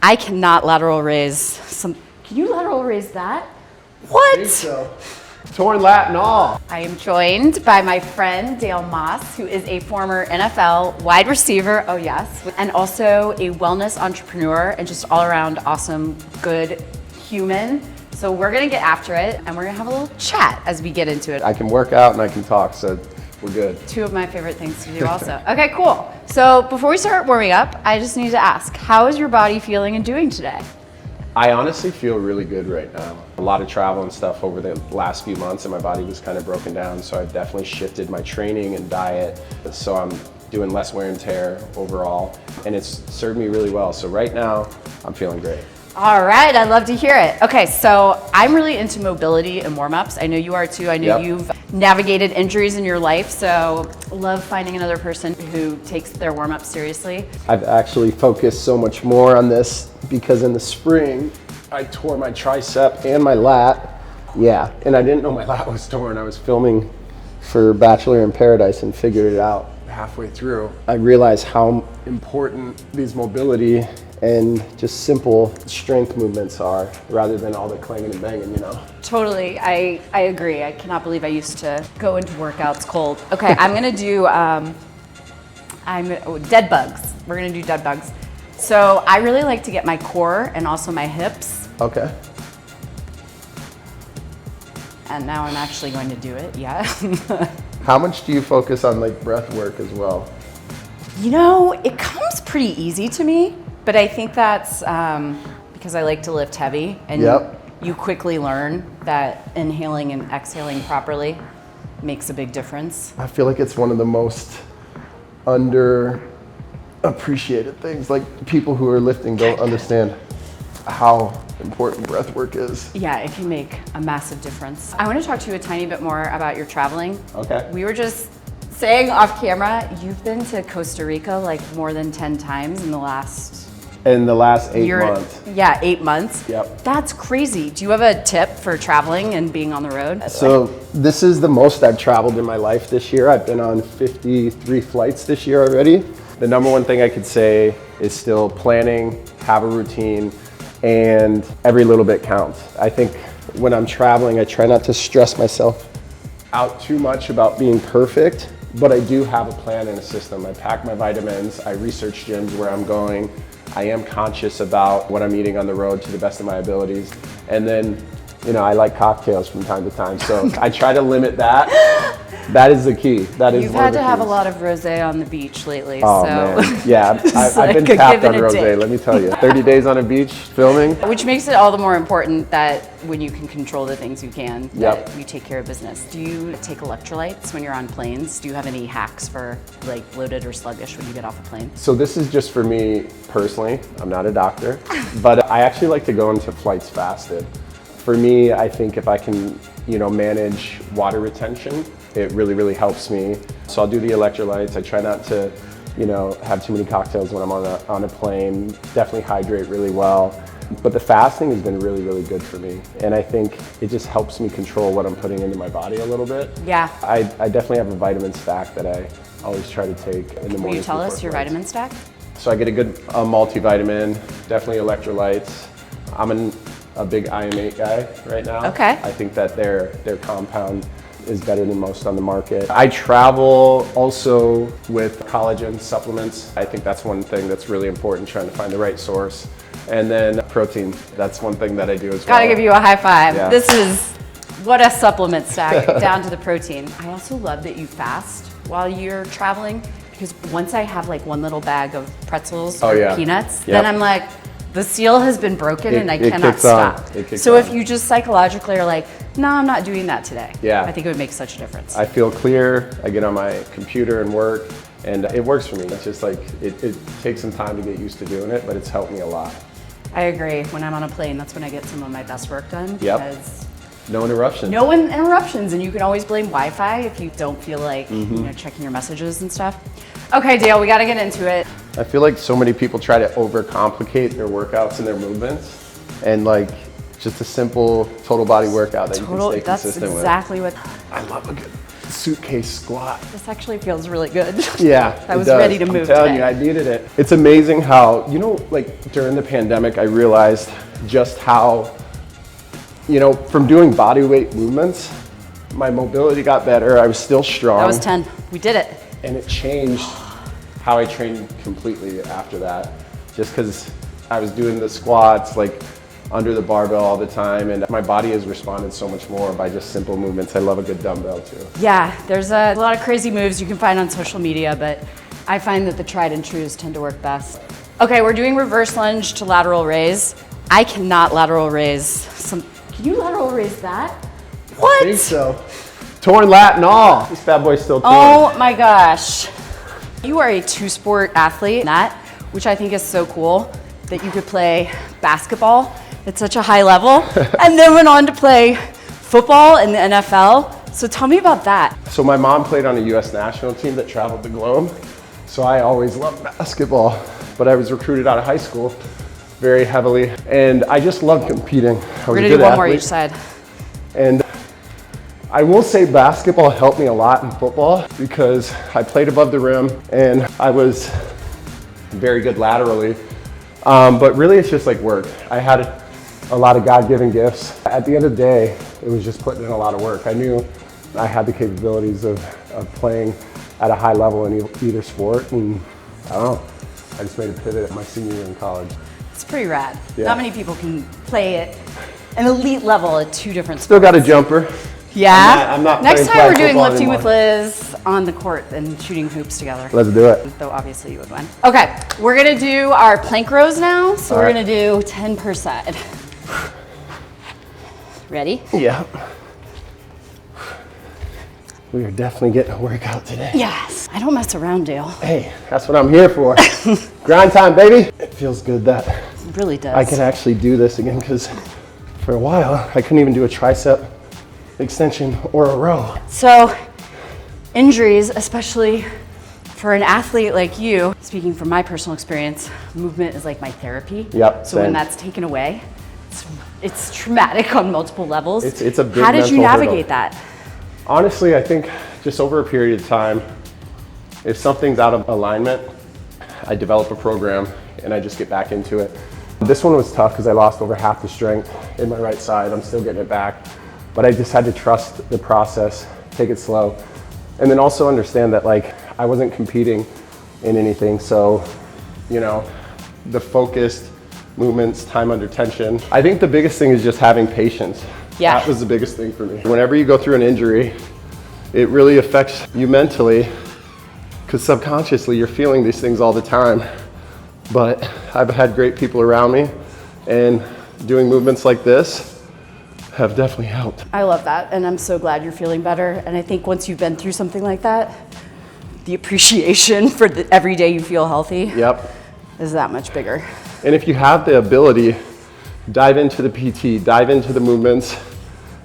I cannot lateral raise some. Can you lateral raise that? What? I think so. Torn lat and all. I am joined by my friend Dale Moss, who is a former NFL wide receiver, oh yes, and also a wellness entrepreneur and just all around awesome, good human. So we're gonna get after it and we're gonna have a little chat as we get into it. I can work out and I can talk, so we're good. Two of my favorite things to do also. Okay, cool. So before we start warming up, I just need to ask, how is your body feeling and doing today? I honestly feel really good right now. A lot of travel and stuff over the last few months and my body was kind of broken down, so I've definitely shifted my training and diet, so I'm doing less wear and tear overall, and it's served me really well. So right now, I'm feeling great. All right, I'd love to hear it. Okay, so I'm really into mobility and warm-ups. I know you are too. I know you've navigated injuries in your life, so love finding another person who takes their warm-ups seriously. I've actually focused so much more on this because in the spring, I tore my tricep and my lat. Yeah, and I didn't know my lat was torn. I was filming for Bachelor in Paradise and figured it out halfway through. I realized how important these mobility and just simple strength movements are rather than all the clanging and banging, you know? Totally, I agree. I cannot believe I used to go into workouts cold. Okay, I'm gonna do dead bugs. We're gonna do dead bugs. So I really like to get my core and also my hips. Okay. And now I'm actually going to do it, yeah. How much do you focus on like breath work as well? You know, it comes pretty easy to me. But I think that's because I like to lift heavy, and you quickly learn that inhaling and exhaling properly makes a big difference. I feel like it's one of the most underappreciated things. Like people who are lifting don't understand how important breath work is. Yeah, it can make a massive difference. I want to talk to you a tiny bit more about your traveling. Okay. We were just saying off camera, you've been to Costa Rica like more than 10 times in the last 8 months. Yeah, 8 months. Yep. That's crazy. Do you have a tip for traveling and being on the road? So this is the most I've traveled in my life this year. I've been on 53 flights this year already. The number one thing I could say is still planning, have a routine, and every little bit counts. I think when I'm traveling, I try not to stress myself out too much about being perfect, but I do have a plan and a system. I pack my vitamins, I research gyms where I'm going, I am conscious about what I'm eating on the road to the best of my abilities. And then, you know, I like cocktails from time to time. So I try to limit that. That is the key. That is You've had to have a lot of rosé on the beach lately. Oh, so. Man. Yeah, I've been tapped on rosé, let me tell you. 30 days on a beach filming. Which makes it all the more important that when you can control the things you can, that you take care of business. Do you take electrolytes when you're on planes? Do you have any hacks for like bloated or sluggish when you get off a plane? So this is just for me personally. I'm not a doctor, but I actually like to go into flights fasted. For me, I think if I can, you know, manage water retention, it really, really helps me. So I'll do the electrolytes. I try not to, you know, have too many cocktails when I'm on a plane. Definitely hydrate really well. But the fasting has been really, really good for me. And I think it just helps me control what I'm putting into my body a little bit. Yeah. I definitely have a vitamin stack that I always try to take in the morning. Will you tell us your vitamin stack? So I get a good multivitamin, definitely electrolytes. I'm a big IM8 guy right now. Okay. I think that their compound is better than most on the market. I travel also with collagen supplements. I think that's one thing that's really important, trying to find the right source. And then protein, that's one thing that I do as well. Gotta give you a high five. Yeah. This is what a supplement stack, down to the protein. I also love that you fast while you're traveling, because once I have like one little bag of pretzels or peanuts, then I'm like, the seal has been broken and I cannot stop. So if you just psychologically are like, no, I'm not doing that today. Yeah. I think it would make such a difference. I feel clear, I get on my computer and work, and it works for me. It's just like, it takes some time to get used to doing it, but it's helped me a lot. I agree. When I'm on a plane, that's when I get some of my best work done. Because no interruptions. No interruptions, and you can always blame Wi-Fi if you don't feel like you know, checking your messages and stuff. Okay, Dale, we gotta get into it. I feel like so many people try to overcomplicate their workouts and their movements, and like just a simple total body workout that you can stay consistent with. That's exactly what. I love a good suitcase squat. This actually feels really good. Yeah, I was ready to move I'm telling today. you, I needed it. It's amazing how, you know, like during the pandemic, I realized just how, you know, from doing body weight movements, my mobility got better. I was still strong. That was 10. We did it. And it changed how I trained completely after that. Just because I was doing the squats, like under the barbell all the time, and my body has responded so much more by just simple movements. I love a good dumbbell too. Yeah, there's a lot of crazy moves you can find on social media, but I find that the tried and trues tend to work best. Okay, we're doing reverse lunge to lateral raise. I cannot lateral raise. Can you lateral raise that? What? I think so. Torn lat and all. This bad boy's still torn. Oh my gosh. You are a two-sport athlete, which I think is so cool, that you could play basketball at such a high level and then went on to play football in the NFL. So tell me about that. So my mom played on a US national team that traveled the globe. So I always loved basketball, but I was recruited out of high school very heavily. And I just loved competing. We're gonna do one more each side. And I will say basketball helped me a lot in football because I played above the rim and I was very good laterally. But really it's just like work. I had a lot of God-given gifts. At the end of the day, it was just putting in a lot of work. I knew I had the capabilities of playing at a high level in either sport, and I don't know, I just made a pivot at my senior year in college. It's pretty rad. Yeah. Not many people can play at an elite level at two different sports. Still got a jumper. Yeah? I'm not Next playing time we're doing football lifting anymore. with Liz on the court and shooting hoops together. Let's do it. Though obviously you would win. Okay, we're gonna do our plank rows now. So we're gonna do 10 per side. Ready? Yeah. We are definitely getting a workout today. Yes. I don't mess around, Dale. Hey, that's what I'm here for. Grind time, baby. It feels good that It really does. I can actually do this again, because for a while I couldn't even do a tricep extension or a row. So injuries, especially for an athlete like you, speaking from my personal experience, movement is like my therapy. Yep, So when same. that's taken away, it's traumatic on multiple levels. It's a big How did you mental navigate hurdle. that? Honestly, I think just over a period of time, if something's out of alignment, I develop a program and I just get back into it. This one was tough because I lost over half the strength in my right side. I'm still getting it back, but I just had to trust the process, take it slow, and then also understand that like I wasn't competing in anything. So, you know, the focused movements, time under tension. I think the biggest thing is just having patience. Yeah. That was the biggest thing for me. Whenever you go through an injury, it really affects you mentally, because subconsciously you're feeling these things all the time. But I've had great people around me, and doing movements like this have definitely helped. I love that, and I'm so glad you're feeling better. And I think once you've been through something like that, the appreciation for every day you feel healthy is that much bigger. And if you have the ability, dive into the PT, dive into the movements,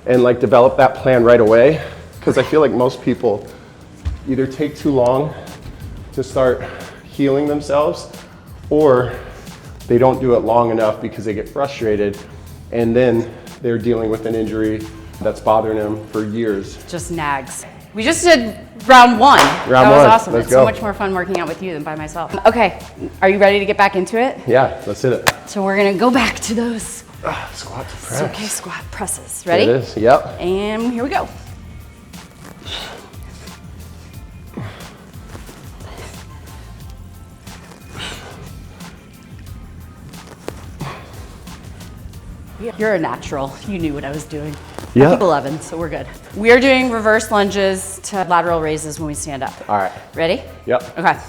and like develop that plan right away. Because I feel like most people either take too long to start healing themselves, or they don't do it long enough because they get frustrated, and then they're dealing with an injury that's bothering them for years. Just nags. We just did round one. That was awesome. Let's It's go. so much more fun working out with you than by myself. Okay, are you ready to get back into it? Yeah, let's hit it. So we're gonna go back to those Squat to press. suitcase squat presses. Ready? It is, yep. And here we go. You're a natural. You knew what I was doing. Yeah. I think 11, so we're good. We are doing reverse lunges to lateral raises when we stand up. All right. Ready? Yep. Okay.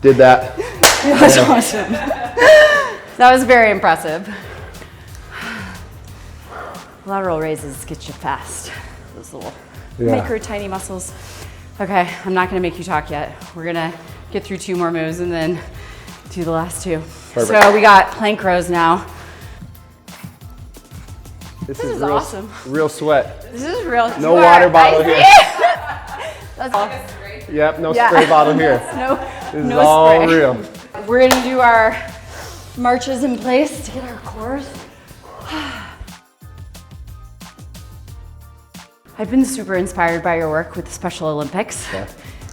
Did that. That's awesome. That was very impressive. Lateral raises get you fast. Those little micro tiny muscles. Okay, I'm not gonna make you talk yet. We're gonna get through 2 more moves and then do the last 2. Perfect. So we got plank rows now. This is real, awesome. Real sweat. This is real. No water bottle here. That's all. Yep, no spray bottle here. This is no all spray. real. We're gonna do our marches in place to get our cores. I've been super inspired by your work with the Special Olympics. Yeah.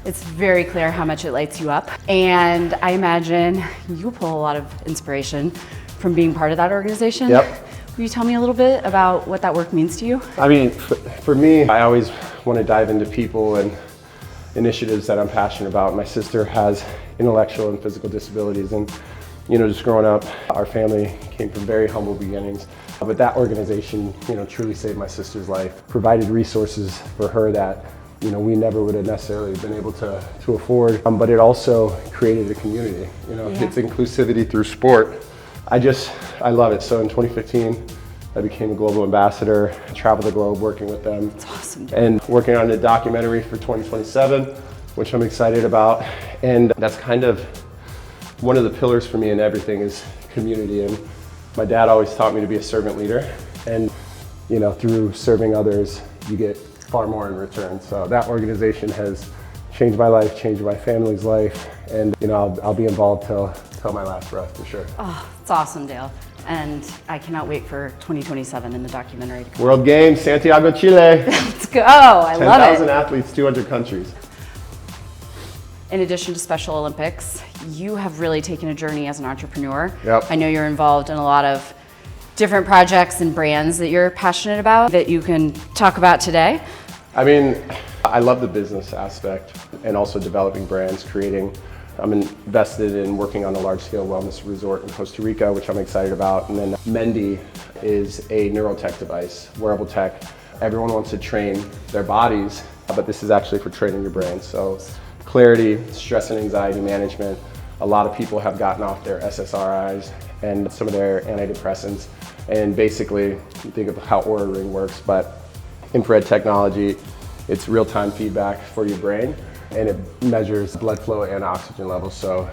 It's very clear how much it lights you up. And I imagine you pull a lot of inspiration from being part of that organization. Yep. Will you tell me a little bit about what that work means to you? I mean, for me, I always want to dive into people and initiatives that I'm passionate about. My sister has intellectual and physical disabilities, and just growing up, our family came from very humble beginnings. But that organization, truly saved my sister's life, provided resources for her that, we never would have necessarily been able to afford. But it also created a community, It's inclusivity through sport. I love it. So in 2015, I became a global ambassador, traveled the globe working with them. That's awesome. And working on a documentary for 2027, which I'm excited about. And that's kind of one of the pillars for me in everything is community. And my dad always taught me to be a servant leader. And, through serving others, you get far more in return. So that organization has changed my life, changed my family's life. And, I'll be involved till my last breath for sure. Oh, it's awesome, Dale. And I cannot wait for 2027 in the documentary. World Games, Santiago, Chile. Let's go, I love it. 10,000 athletes, 200 countries. In addition to Special Olympics, you have really taken a journey as an entrepreneur. Yep. I know you're involved in a lot of different projects and brands that you're passionate about that you can talk about today. I mean, I love the business aspect and also developing brands, I'm invested in working on a large-scale wellness resort in Costa Rica, which I'm excited about. And then Mendy is a neurotech device, wearable tech. Everyone wants to train their bodies, but this is actually for training your brain. So clarity, stress and anxiety management. A lot of people have gotten off their SSRIs and some of their antidepressants. And basically, you think of how Oura Ring works, but infrared technology, it's real-time feedback for your brain. And it measures blood flow and oxygen levels. So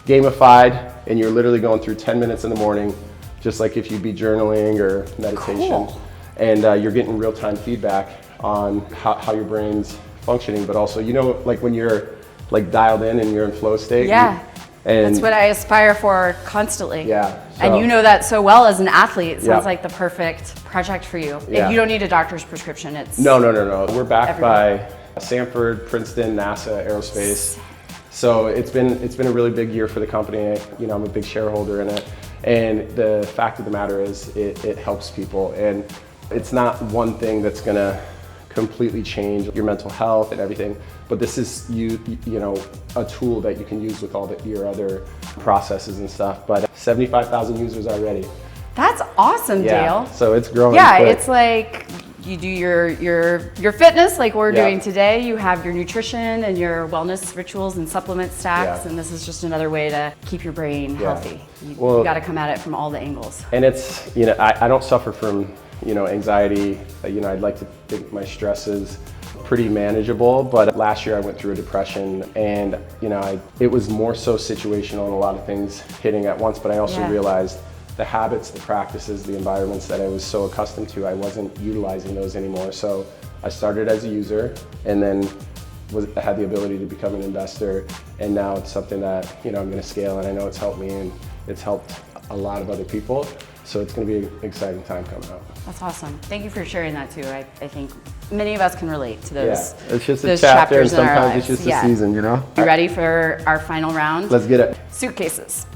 gamified, and you're literally going through 10 minutes in the morning, just like if you'd be journaling or meditation. Cool. And you're getting real-time feedback on how your brain's functioning, but also, like when you're dialed in and you're in flow state. Yeah, and that's what I aspire for constantly. Yeah. And you know that so well as an athlete. It sounds Yeah. like the perfect project for you. Yeah. You don't need a doctor's prescription. It's No. We're backed everywhere. by Stanford, Princeton, NASA, aerospace. So it's been a really big year for the company. I'm a big shareholder in it. And the fact of the matter is it helps people. And it's not one thing that's gonna completely change your mental health and everything, but this is a tool that you can use with all your other processes and stuff. But 75,000 users already. That's awesome, Dale. So it's growing. Yeah, quick. it's like you do your fitness like we're Yeah. doing today. You have your nutrition and your wellness rituals and supplement stacks, Yeah. and this is just another way to keep your brain healthy. You Well- got to come at it from all the angles. And it's, I don't suffer from, anxiety. I'd like to think my stress is pretty manageable, but last year I went through a depression, and, it was more so situational and a lot of things hitting at once, but I also Yeah. realized the habits, the practices, the environments that I was so accustomed to, I wasn't utilizing those anymore. So I started as a user, and then had the ability to become an investor, and now it's something that I'm going to scale, and I know it's helped me and it's helped a lot of other people. So it's going to be an exciting time coming up. That's awesome. Thank you for sharing that too. I think many of us can relate to those. Yeah, it's just a those chapter, and chapters in our sometimes lives. it's just Yeah. a season, You ready for our final round? Let's get it. Suitcases.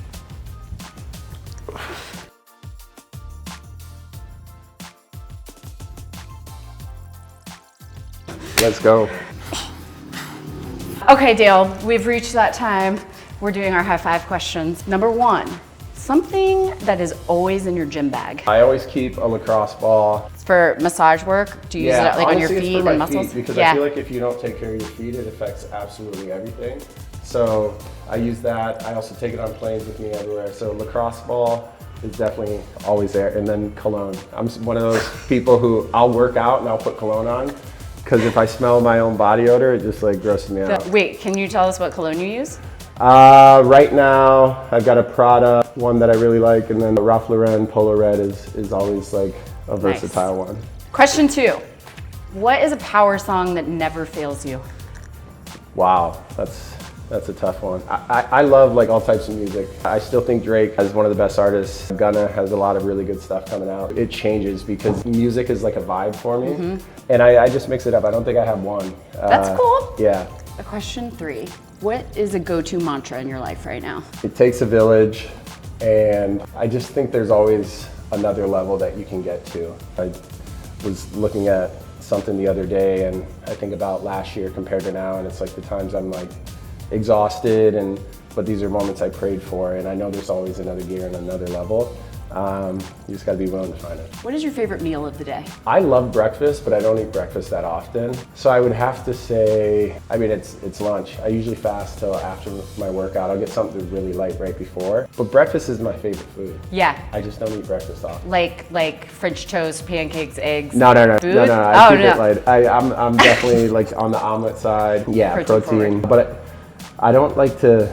Let's go. Okay, Dale, we've reached that time. We're doing our high five questions. Number one, something that is always in your gym bag. I always keep a lacrosse ball. It's for massage work. Do you use it like on your honestly, feet it's for and my muscles? feet, because I feel like if you don't take care of your feet, it affects absolutely everything. So I use that. I also take it on planes with me everywhere. So lacrosse ball is definitely always there. And then cologne. I'm one of those people who I'll work out and I'll put cologne on, because if I smell my own body odor, it just grosses me out. Wait, can you tell us what cologne you use? Right now, I've got a Prada, one that I really like, and then the Ralph Lauren Polo Red is always a versatile one. Question two, what is a power song that never fails you? Wow, that's That's a tough one. I love like all types of music. I still think Drake is one of the best artists. Gunna has a lot of really good stuff coming out. It changes because music is like a vibe for me. And I just mix it up. I don't think I have one. That's cool. Yeah. Question 3. What is a go-to mantra in your life right now? It takes a village, and I just think there's always another level that you can get to. I was looking at something the other day, and I think about last year compared to now, and it's like the times I'm like exhausted, but these are moments I prayed for, and I know there's always another gear and another level. You just gotta be willing to find it. What is your favorite meal of the day? I love breakfast, but I don't eat breakfast that often. So I would have to say, I mean, it's lunch. I usually fast till after my workout. I'll get something really light right before. But breakfast is my favorite food. Yeah. I just don't eat breakfast often. Like French toast, pancakes, eggs. No. Food? No. I keep it light. I'm definitely like on the omelet side. Yeah, protein. But I don't like to,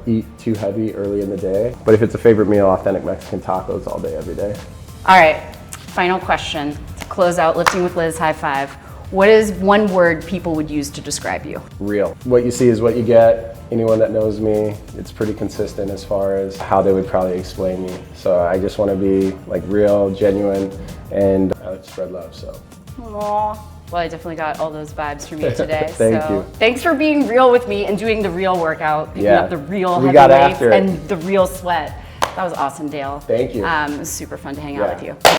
eat too heavy early in the day. But if it's a favorite meal, authentic Mexican tacos all day, every day. All right, final question. To close out Lifting with Liz, high five. What is one word people would use to describe you? Real. What you see is what you get. Anyone that knows me, it's pretty consistent as far as how they would probably explain me. So I just want to be like real, genuine, and I like to spread love, so. Aww. Well, I definitely got all those vibes from you today. Thank you. Thanks for being real with me and doing the real workout, picking up the real heavy weights and the real sweat. That was awesome, Dale. Thank you. It was super fun to hang out with you.